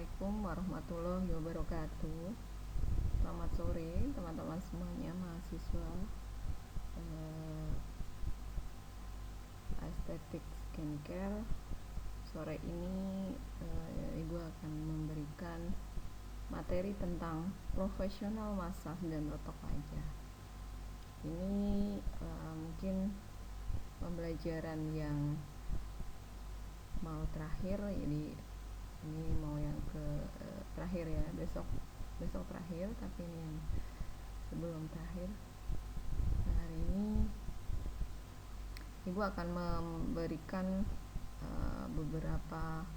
Assalamualaikum warahmatullahi wabarakatuh. Selamat sore teman-teman semuanya, mahasiswa estetik skincare. Sore ini ibu akan memberikan materi tentang profesional massage dan totok wajah. Ini mungkin pembelajaran yang mau terakhir, jadi ini mau yang ke terakhir ya, besok terakhir, tapi ini yang sebelum terakhir. Hari ini ibu akan memberikan beberapa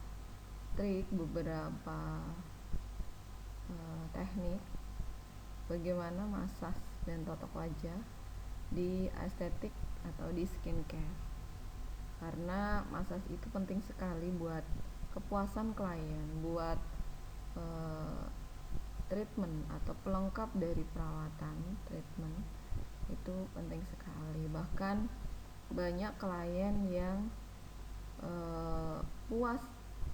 trik, beberapa teknik bagaimana massage dan totok wajah di estetik atau di skincare, karena massage itu penting sekali buat kepuasan klien, buat treatment atau pelengkap dari perawatan treatment itu penting sekali. Bahkan banyak klien yang puas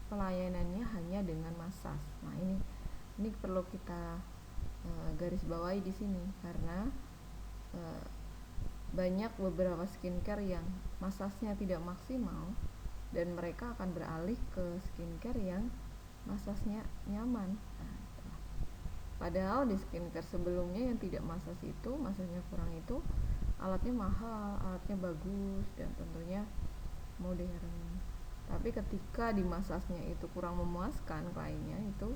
pelayanannya hanya dengan massage. Nah, ini perlu kita garis bawahi di sini, karena banyak beberapa skincare yang massage-nya tidak maksimal dan mereka akan beralih ke skincare yang massage-nya nyaman. Nah, padahal di skincare sebelumnya yang tidak massage itu, massage-nya kurang itu, alatnya mahal, alatnya bagus, dan tentunya modern. Tapi ketika di massage-nya itu kurang memuaskan kliennya, itu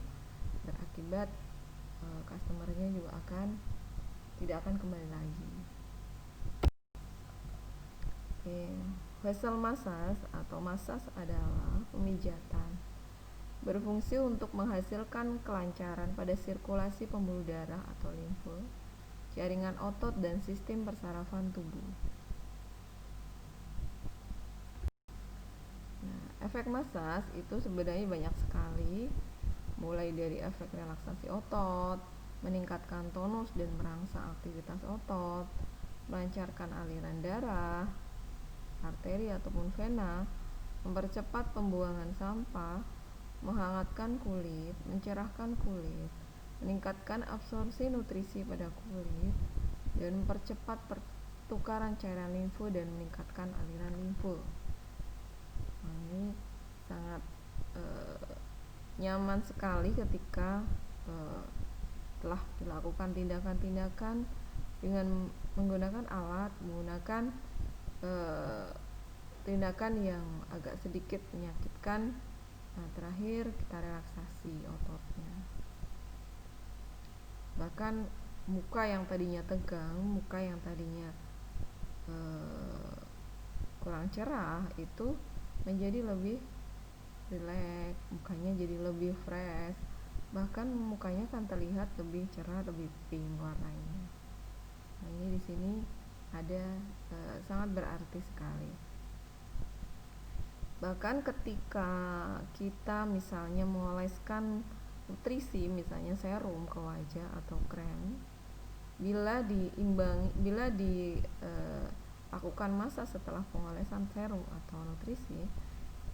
berakibat customer-nya juga tidak akan kembali lagi. Facial massage atau massage adalah pemijatan, berfungsi untuk menghasilkan kelancaran pada sirkulasi pembuluh darah atau limfe, jaringan otot, dan sistem persarafan tubuh. Nah, efek massage itu sebenarnya banyak sekali, mulai dari efek relaksasi otot, meningkatkan tonus dan merangsang aktivitas otot, melancarkan aliran darah, arteri ataupun vena, mempercepat pembuangan sampah, menghangatkan kulit, mencerahkan kulit, meningkatkan absorpsi nutrisi pada kulit, dan mempercepat pertukaran cairan limfe dan meningkatkan aliran limfe. Nah, ini sangat nyaman sekali ketika telah dilakukan tindakan-tindakan dengan menggunakan alat, menggunakan tindakan yang agak sedikit menyakitkan. Nah, terakhir kita relaksasi ototnya. Bahkan muka yang tadinya tegang, muka yang tadinya kurang cerah itu menjadi lebih rileks, mukanya jadi lebih fresh, bahkan mukanya kan terlihat lebih cerah, lebih pink warnanya. Nah, ini di sini ada sangat berarti sekali. Bahkan ketika kita misalnya mengoleskan nutrisi, misalnya serum ke wajah atau krem, bila dilakukan massage setelah pengolesan serum atau nutrisi,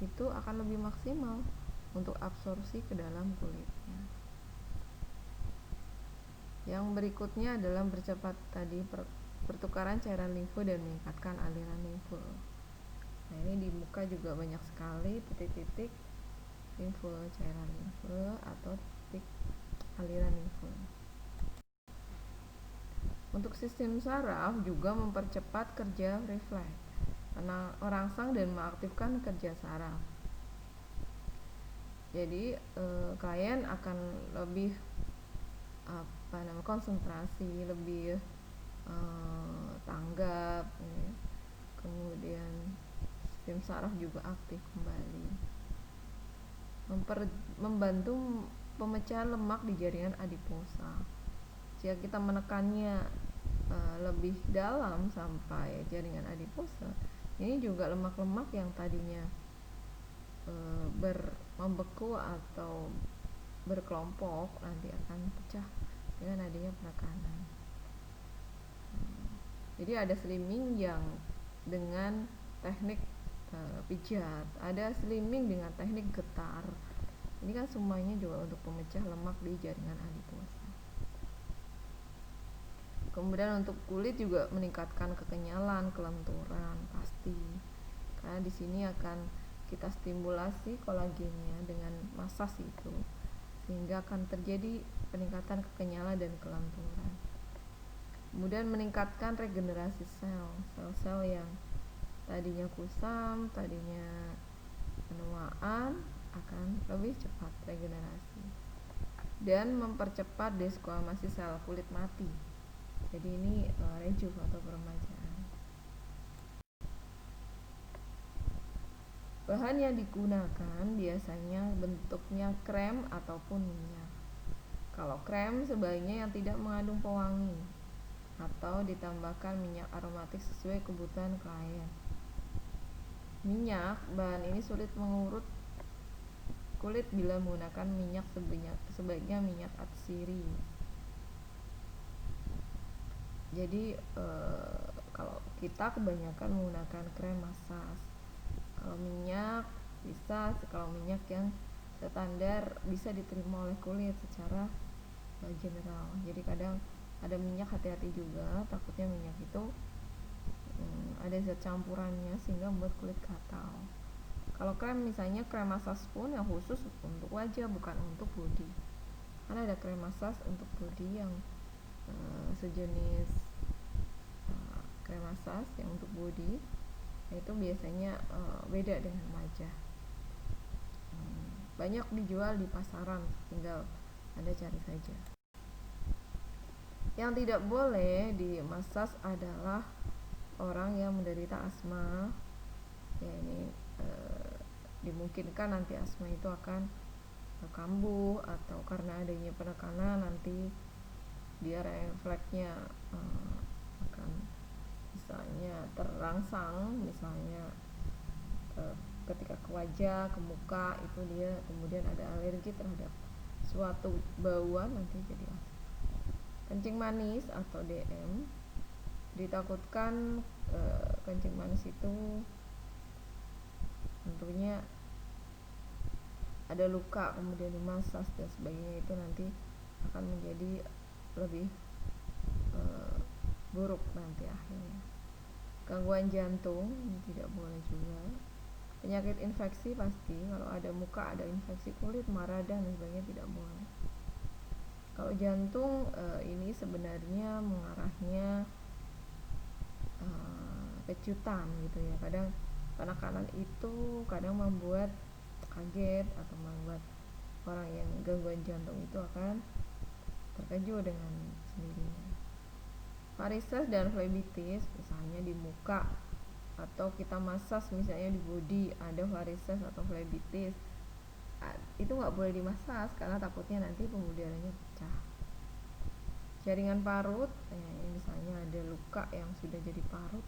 itu akan lebih maksimal untuk absorpsi ke dalam kulitnya. Yang berikutnya adalah mempercepat tadi pertukaran cairan limfe dan meningkatkan aliran limfe. Nah, ini di muka juga banyak sekali titik-titik limfe, cairan limfe atau titik aliran limfe. Untuk sistem saraf juga mempercepat kerja refleks, merangsang dan mengaktifkan kerja saraf. Jadi klien akan lebih konsentrasi, lebih tanggap, ya. Kemudian sistem saraf juga aktif kembali, membantu pemecahan lemak di jaringan adiposa. Jika kita menekannya lebih dalam sampai jaringan adiposa, ini juga lemak-lemak yang tadinya membeku atau berkelompok nanti akan pecah dengan adanya penekanan. Jadi ada slimming yang dengan teknik pijat, ada slimming dengan teknik getar, Ini kan semuanya juga untuk pemecah lemak di jaringan adiposa. Kemudian untuk kulit juga meningkatkan kekenyalan, kelenturan pasti. Karena di sini akan kita stimulasi kolagennya dengan masas itu, sehingga akan terjadi peningkatan kekenyalan dan kelenturan. Kemudian meningkatkan regenerasi sel-sel yang tadinya kusam, tadinya penuaan akan lebih cepat regenerasi, dan mempercepat desquamasi sel kulit mati. Jadi ini rejuv atau peremajaan. Bahan yang digunakan biasanya bentuknya krem ataupun minyak. Kalau krem sebaiknya yang tidak mengandung pewangi atau ditambahkan minyak aromatik sesuai kebutuhan klien. Minyak, bahan ini sulit mengurut kulit bila menggunakan minyak, sebaiknya minyak atsiri. Jadi kalau kita kebanyakan menggunakan krem masas. Kalau minyak bisa, kalau minyak yang standar bisa diterima oleh kulit secara general. Jadi kadang ada minyak, hati-hati juga, takutnya minyak itu ada zat campurannya sehingga membuat kulit gatal. Kalau krem misalnya krem masas pun yang khusus untuk wajah, bukan untuk body. Karena ada krem masas untuk body yang sejenis krem masas yang untuk body, itu biasanya beda dengan wajah. Banyak dijual di pasaran, tinggal Anda cari saja. Yang tidak boleh dimasas adalah orang yang menderita asma. Ya, ini dimungkinkan nanti asma itu akan kambuh, atau karena adanya penekanan nanti dia refleksnya akan misalnya terangsang, misalnya ketika ke wajah, ke muka itu dia kemudian ada alergi terhadap suatu bauan, nanti jadi asma. Kencing manis atau DM, ditakutkan kencing manis itu tentunya ada luka kemudian dimasas dan sebagainya, itu nanti akan menjadi lebih buruk nanti akhirnya. Gangguan jantung tidak boleh juga. Penyakit infeksi pasti, kalau ada muka, ada infeksi kulit, radang dan sebagainya tidak boleh. Kalau jantung ini sebenarnya mengarahnya kejutan gitu ya. Kadang penekanan itu kadang membuat kaget atau membuat orang yang gangguan jantung itu akan terkejut dengan sendirinya. Varises dan flebitis misalnya di muka, atau kita masas misalnya di body ada varises atau flebitis, itu nggak boleh dimasas karena takutnya nanti pembuluh darahnya pecah. Jaringan parut, misalnya ada luka yang sudah jadi parut,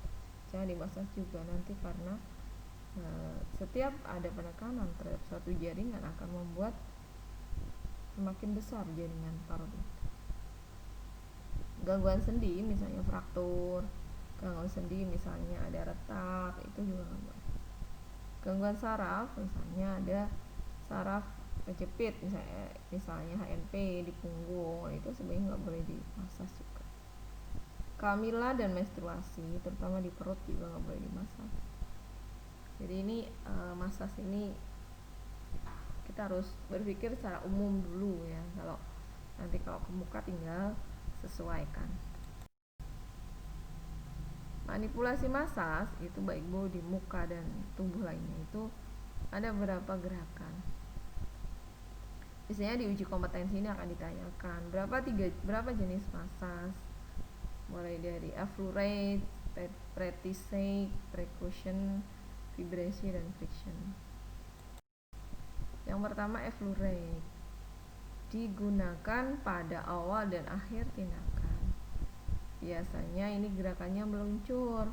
jangan dimasas juga nanti, karena setiap ada penekanan terhadap suatu jaringan akan membuat semakin besar jaringan parut itu. Gangguan sendi misalnya fraktur, gangguan sendi misalnya ada retak, itu juga nggak boleh. Gangguan saraf misalnya ada saraf kejepit, misalnya HNP di punggung, itu sebenarnya nggak boleh dimasas juga. Kehamilan dan menstruasi terutama di perut juga nggak boleh dimasas. Jadi ini masas ini kita harus berpikir secara umum dulu ya. Kalau nanti kalau ke muka tinggal sesuaikan. Manipulasi masas itu baik body, muka dan tubuh lainnya itu ada beberapa gerakan. Biasanya di uji kompetensi ini akan ditanyakan berapa jenis masas, mulai dari effleurate, pretisake, percussion, vibrasi dan friction. Yang pertama effleurate, digunakan pada awal dan akhir tindakan. Biasanya ini gerakannya meluncur.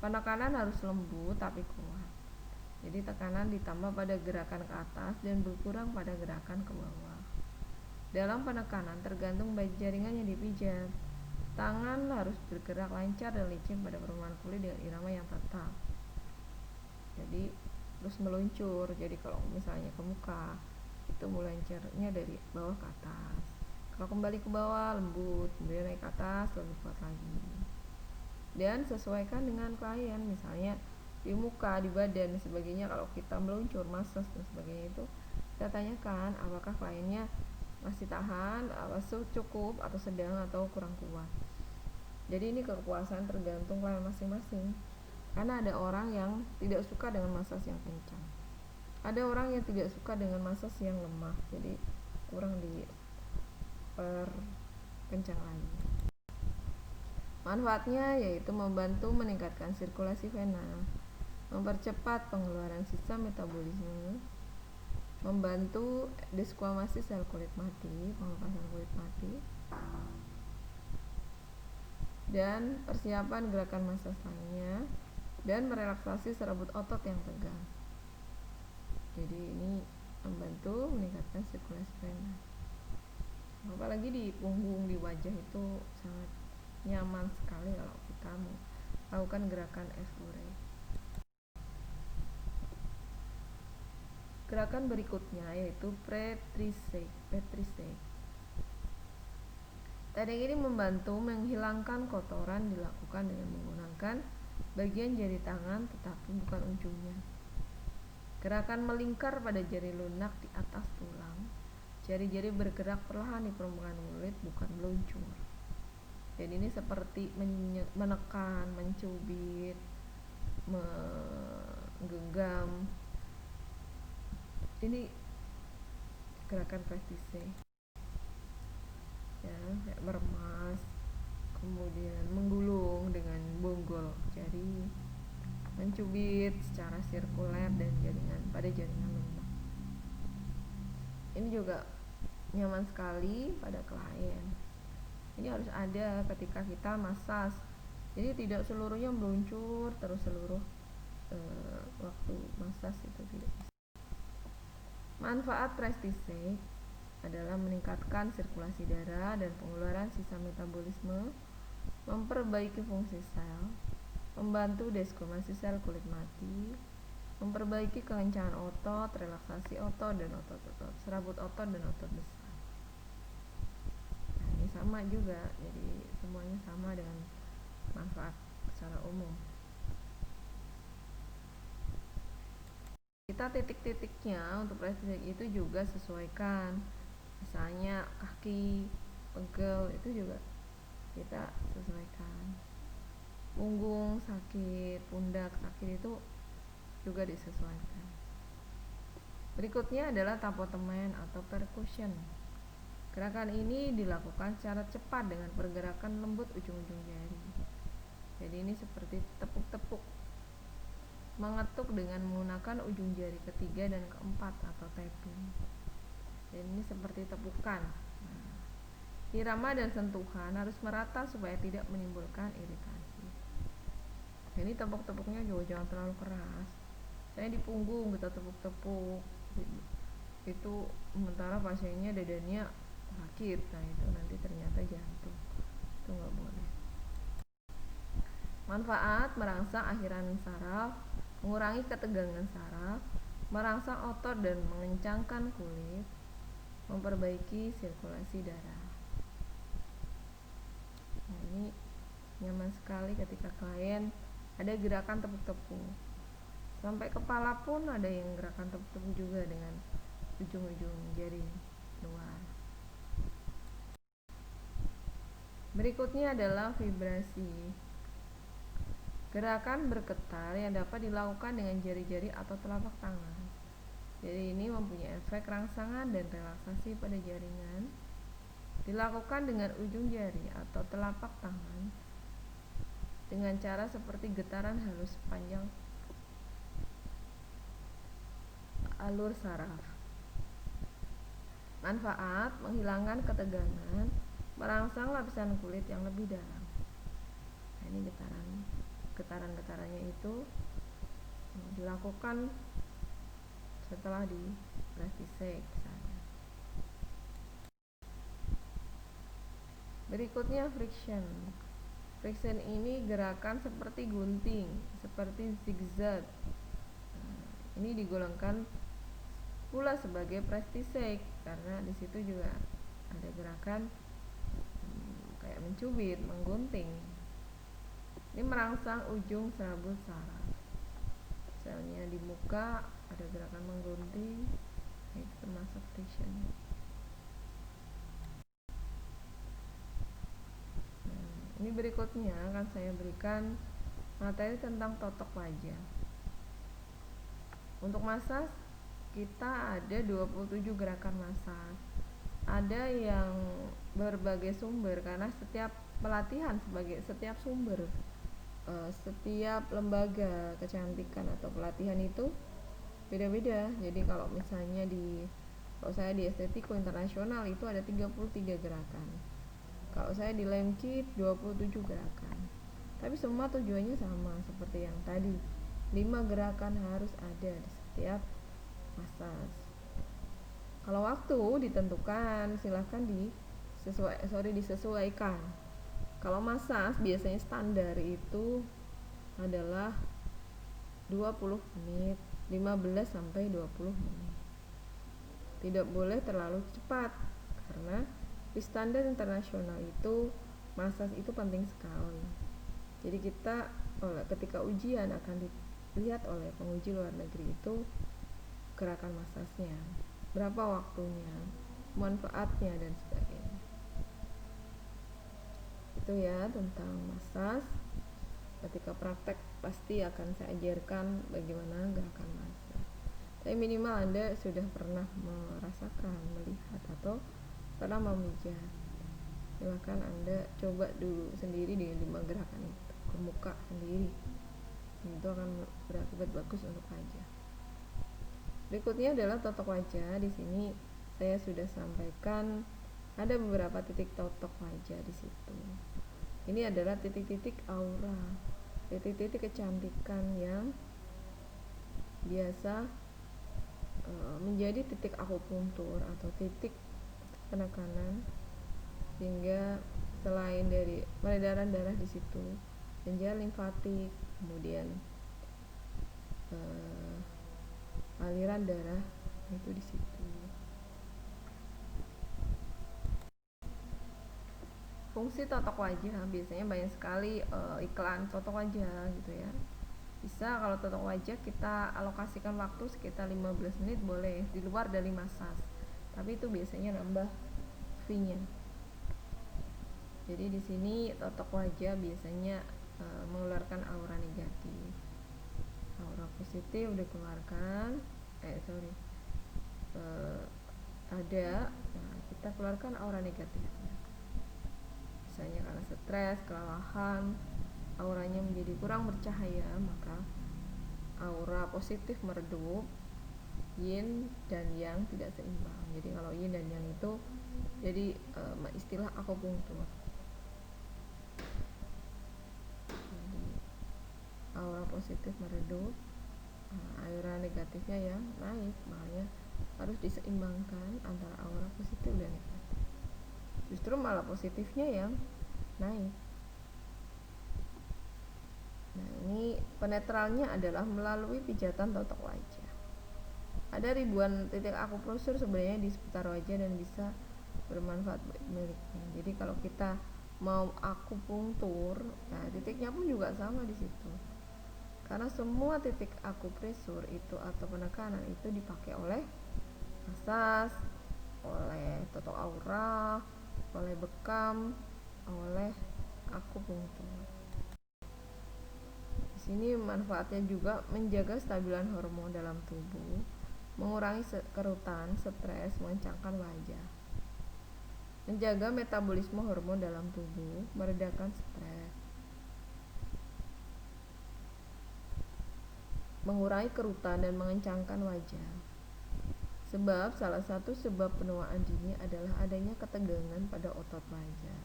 Penekanan harus lembut tapi kuat. Jadi tekanan ditambah pada gerakan ke atas dan berkurang pada gerakan ke bawah. Dalam penekanan tergantung baik jaringan yang dipijat. Tangan harus bergerak lancar dan licin pada permukaan kulit dengan irama yang tetap. Jadi terus meluncur. Jadi kalau misalnya ke muka, itu melancarnya dari bawah ke atas. Kalau kembali ke bawah lembut, kemudian naik ke atas lebih kuat lagi. Dan sesuaikan dengan klien, misalnya di muka, di badan dan sebagainya. Kalau kita meluncur, massage dan sebagainya, itu kita tanyakan apakah kliennya masih tahan, cukup atau sedang atau kurang kuat. Jadi ini kepuasan tergantung klien masing-masing. Karena ada orang yang tidak suka dengan massage yang kencang, ada orang yang tidak suka dengan massage yang lemah, jadi kurang diperkencang lagi. Manfaatnya yaitu membantu meningkatkan sirkulasi vena, mempercepat pengeluaran sisa metabolisme, membantu desquamasi sel kulit mati, pengentasan kulit mati, dan persiapan gerakan massage lainnya, dan merelaksasi serabut otot yang tegang. Jadi ini membantu meningkatkan sirkulasi vena. Apalagi di punggung, di wajah itu sangat nyaman sekali kalau kita melakukan gerakan F-Ure. Gerakan berikutnya yaitu Petrissé. Teknik ini membantu menghilangkan kotoran, dilakukan dengan menggunakan bagian jari tangan tetapi bukan ujungnya. Gerakan melingkar pada jari lunak di atas tulang. Jari-jari bergerak perlahan di permukaan kulit, bukan meluncur. Dan ini seperti menekan, mencubit, menggenggam. Ini gerakan Petrissé. Ya, kayak meremas, kemudian menggulung dengan bonggol jari, mencubit secara sirkuler dan jaringan pada jaringan lunak. Ini juga nyaman sekali pada klien. Ini harus ada ketika kita massage. Jadi tidak seluruhnya meluncur terus seluruh waktu massage, itu tidak bisa. Manfaat Petrissé adalah meningkatkan sirkulasi darah dan pengeluaran sisa metabolisme, memperbaiki fungsi sel, membantu desquamasi sel kulit mati, memperbaiki kekencangan otot, relaksasi otot dan otot-otot, serabut otot dan otot besar. Nah, ini sama juga, jadi semuanya sama dengan manfaat secara umum. Kita titik-titiknya untuk Petrissé itu juga sesuaikan. Misalnya kaki pegel itu juga kita sesuaikan. Punggung sakit, pundak sakit itu juga disesuaikan. Berikutnya adalah tapotemen atau percussion. Gerakan ini dilakukan secara cepat dengan pergerakan lembut ujung-ujung jari. Jadi ini seperti tepuk-tepuk, mengetuk dengan menggunakan ujung jari ketiga dan keempat atau tapping. Dan ini seperti tepukan. Nah, irama dan sentuhan harus merata supaya tidak menimbulkan iritasi. Jadi tepuk-tepuknya juga jangan terlalu keras. Saya di punggung kita tepuk-tepuk, itu sementara pasiennya dadanya sakit, nah itu nanti ternyata jantung, itu nggak boleh. Manfaat merangsang akhiran saraf, mengurangi ketegangan saraf, merangsang otot dan mengencangkan kulit, memperbaiki sirkulasi darah. Nah, ini nyaman sekali ketika klien ada gerakan tepuk-tepuk. Sampai kepala pun ada yang gerakan tepuk-tepuk juga dengan ujung-ujung jari luar. Berikutnya adalah vibrasi. Gerakan bergetar yang dapat dilakukan dengan jari-jari atau telapak tangan. Jadi ini mempunyai efek rangsangan dan relaksasi pada jaringan. Dilakukan dengan ujung jari atau telapak tangan dengan cara seperti getaran halus sepanjang alur saraf. Manfaat menghilangkan ketegangan, merangsang lapisan kulit yang lebih dalam. Nah, ini getaran-getarannya itu dilakukan setelah di Petrissé misalnya. Berikutnya friction. Friction ini gerakan seperti gunting, seperti zigzag. Nah, ini digolongkan pula sebagai prestisek, karena di situ juga ada gerakan kayak mencubit, menggunting. Ini merangsang ujung serabut saraf. Misalnya di muka ada gerakan menggunting, itu termasuk friction. Ini berikutnya akan saya berikan materi tentang totok wajah. Untuk massage kita ada 27 gerakan massage. Ada yang berbagai sumber, karena setiap pelatihan setiap sumber, setiap lembaga kecantikan atau pelatihan itu beda-beda. Jadi kalau misalnya kalau saya di Estetiko Internasional itu ada 33 gerakan. Kalau saya di Lemkit 27 gerakan. Tapi semua tujuannya sama seperti yang tadi. 5 gerakan harus ada di setiap massage. Kalau waktu ditentukan, silahkan disesuaikan. Kalau massage biasanya standar itu adalah 20 menit, 15 sampai 20 menit. Tidak boleh terlalu cepat, karena di standar internasional itu massage itu penting sekali. Jadi kita ketika ujian akan dilihat oleh penguji luar negeri itu gerakan massage-nya, berapa waktunya, manfaatnya dan sebagainya. Itu ya tentang massage. Ketika praktek pasti akan saya ajarkan bagaimana gerakan massage. Tapi minimal Anda sudah pernah merasakan, melihat, atau pernah memijat. Silahkan Anda coba dulu sendiri dengan 5 gerakan itu ke muka sendiri. Itu akan berakibat bagus untuk wajah. Berikutnya adalah totok wajah. Di sini saya sudah sampaikan ada beberapa titik totok wajah di situ. Ini adalah titik-titik aura, titik-titik kecantikan yang biasa menjadi titik akupuntur atau titik penekanan, sehingga selain dari peredaran darah di situ, penjara limfatik, kemudian aliran darah itu di situ. Fungsi totok wajah biasanya banyak sekali iklan totok wajah gitu ya. Bisa kalau totok wajah kita alokasikan waktu sekitar 15 menit boleh, di luar dari massage. Tapi itu biasanya nambah fee-nya. Jadi di sini totok wajah biasanya mengeluarkan aura negatif. Aura positif dikeluarkan, ada, nah kita keluarkan aura negatifnya. Misalnya karena stres, kelelahan, auranya menjadi kurang bercahaya, maka aura positif meredup, yin dan yang tidak seimbang. Jadi kalau yin dan yang itu jadi istilah akupunktur. Jadi aura positif meredup, aura negatifnya yang naik, makanya harus diseimbangkan antara aura positif dan negatif. Justru malah positifnya yang naik. Nah, ini penetralnya adalah melalui pijatan totok wajah. Ada ribuan titik akupressur sebenarnya di seputar wajah dan bisa bermanfaat miliknya. Jadi kalau kita mau akupunktur, nah titiknya pun juga sama di situ. Karena semua titik akupressur itu atau penekanan itu dipakai oleh massage, oleh totok aura, oleh bekam, oleh akupunktur. Di sini manfaatnya juga menjaga stabilan hormon dalam tubuh, mengurangi kerutan, stres, mengencangkan wajah, menjaga metabolisme hormon dalam tubuh, meredakan stres, mengurangi kerutan dan mengencangkan wajah. Sebab salah satu sebab penuaan dini adalah adanya ketegangan pada otot wajah.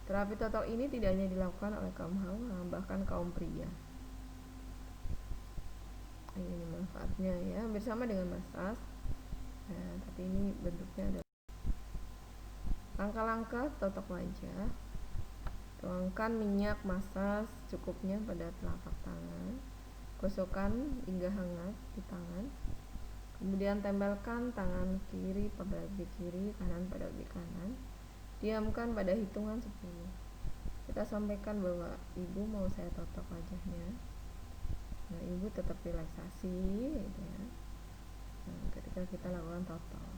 Terapi totok ini tidak hanya dilakukan oleh kaum hawa, bahkan kaum pria. Ini manfaatnya ya, bersama dengan massage. Nah, tapi ini bentuknya adalah langkah-langkah totok wajah. Tuangkan minyak massage cukupnya pada telapak tangan. Gosokkan hingga hangat di tangan. Kemudian tempelkan tangan kiri pada lebih kiri, kanan pada lebih kanan. Diamkan pada hitungan 10. Kita sampaikan bahwa ibu mau saya totok wajahnya. Nah, ibu tetap relaksasi gitu ya. Nah, ketika kita lakukan totok.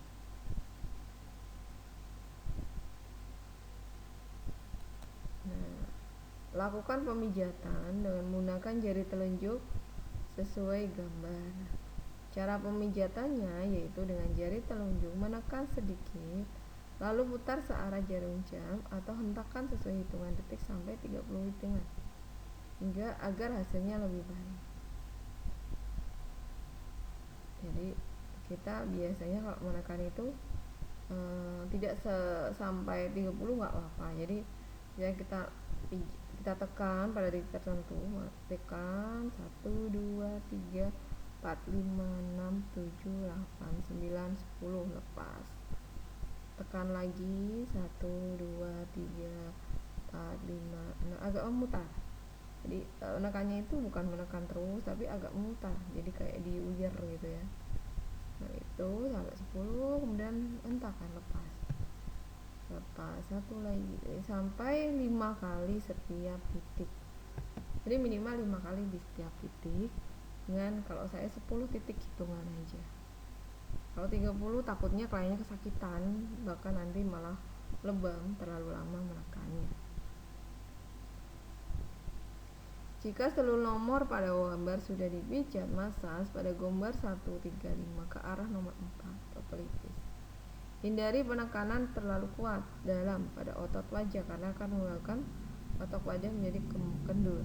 Nah, lakukan pemijatan dengan menggunakan jari telunjuk sesuai gambar. Cara pemijatannya yaitu dengan jari telunjuk menekan sedikit, lalu putar searah jarum jam atau hentakan sesuai hitungan detik sampai 30 hitungan, hingga agar hasilnya lebih baik. Jadi kita biasanya kalau menekan itu tidak sampai 30 nggak apa-apa. Jadi ya kita tekan pada titik tertentu, tekan 1, 2, 3, 4, 5, 6, 7, 8, 9, 10, lepas. Tekan lagi 1, 2, 3, 4, 5, 6, agak memutar. Jadi menekannya itu bukan menekan terus tapi agak memutar, jadi kayak diuyer gitu ya. Nah, itu sampai 10, kemudian hentakan, lepas satu lagi sampai 5 kali setiap titik. Jadi minimal 5 kali di setiap titik, dengan kalau saya 10 titik hitungan aja. Kalau 30 takutnya kliennya kesakitan, bahkan nanti malah lebam terlalu lama menekannya. Jika seluruh nomor pada gambar sudah dipijat, masas pada gambar 135 ke arah nomor 4 atau pelipis. Hindari penekanan terlalu kuat dalam pada otot wajah karena akan menyebabkan otot wajah menjadi kendur.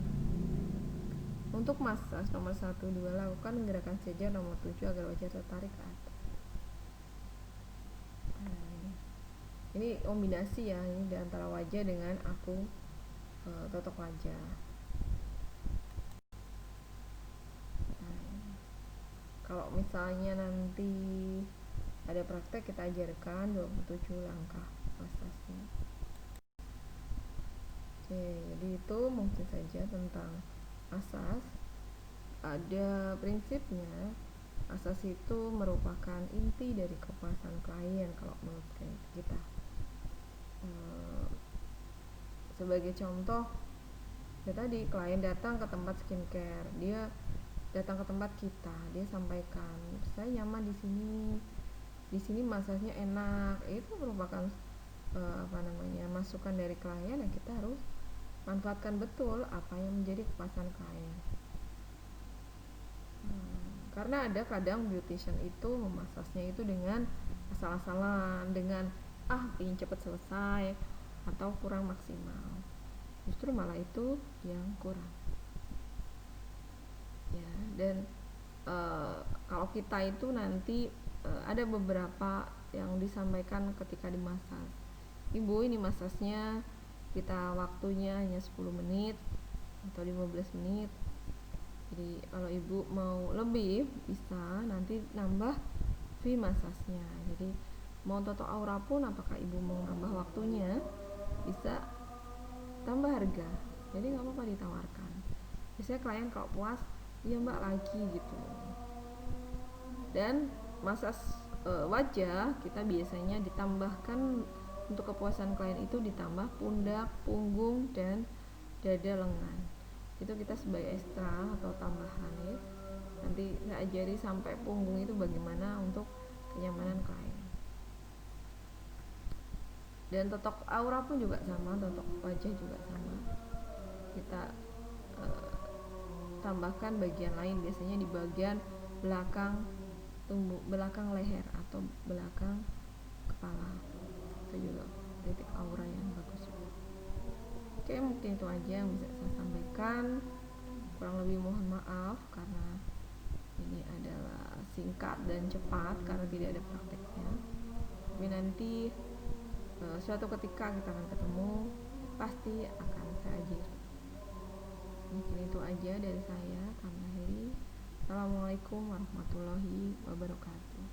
Untuk masas nomor 1, 2, lakukan gerakan sejajar nomor 7 agar wajah tertarik ke atas. Ini kombinasi ya, ini di antara wajah dengan aku totok wajah. Kalau misalnya nanti ada praktek, kita ajarkan 27 langkah masasnya. Oke, jadi itu mungkin saja tentang asas. Ada prinsipnya, asas itu merupakan inti dari kepuasan klien kalau menurut kita. Sebagai contoh, ya tadi klien datang ke tempat skincare, dia datang ke tempat kita, dia sampaikan saya nyaman di sini masasnya enak. Itu merupakan masukan dari klien yang kita harus manfaatkan betul apa yang menjadi kepuasan klien. Karena ada kadang beautician itu memasasnya itu dengan asal-asalan, dengan ingin cepat selesai atau kurang maksimal. Justru malah itu yang kurang. Ya, dan kalau kita itu nanti ada beberapa yang disampaikan ketika dimasas. Ibu, ini masasnya kita waktunya hanya 10 menit atau 15 menit. Jadi kalau ibu mau lebih bisa nanti nambah fee masasnya. Jadi mau totok aura pun apakah ibu mau nambah waktunya, bisa tambah harga. Jadi nggak apa-apa ditawarkan. Biasanya klien kalau puas, iya mbak lagi gitu. Dan masas wajah kita biasanya ditambahkan untuk kepuasan klien itu ditambah pundak, punggung, dan dada lengan. Itu kita sebagai ekstra atau tambahan ya. Nanti saya ajari sampai punggung itu bagaimana untuk kenyamanan klien. Dan totok aura pun juga sama, totok wajah juga sama. Kita tambahkan bagian lain, biasanya di bagian belakang leher atau belakang kepala. Itu juga titik aura yang bagus juga. Oke, mungkin itu aja yang bisa saya sampaikan. Kurang lebih mohon maaf karena ini adalah singkat dan cepat karena tidak ada prakteknya. Tapi nanti suatu ketika kita akan ketemu, pasti akan saya ajari. Mungkin itu aja dari saya, Tamaheri. Assalamualaikum warahmatullahi wabarakatuh.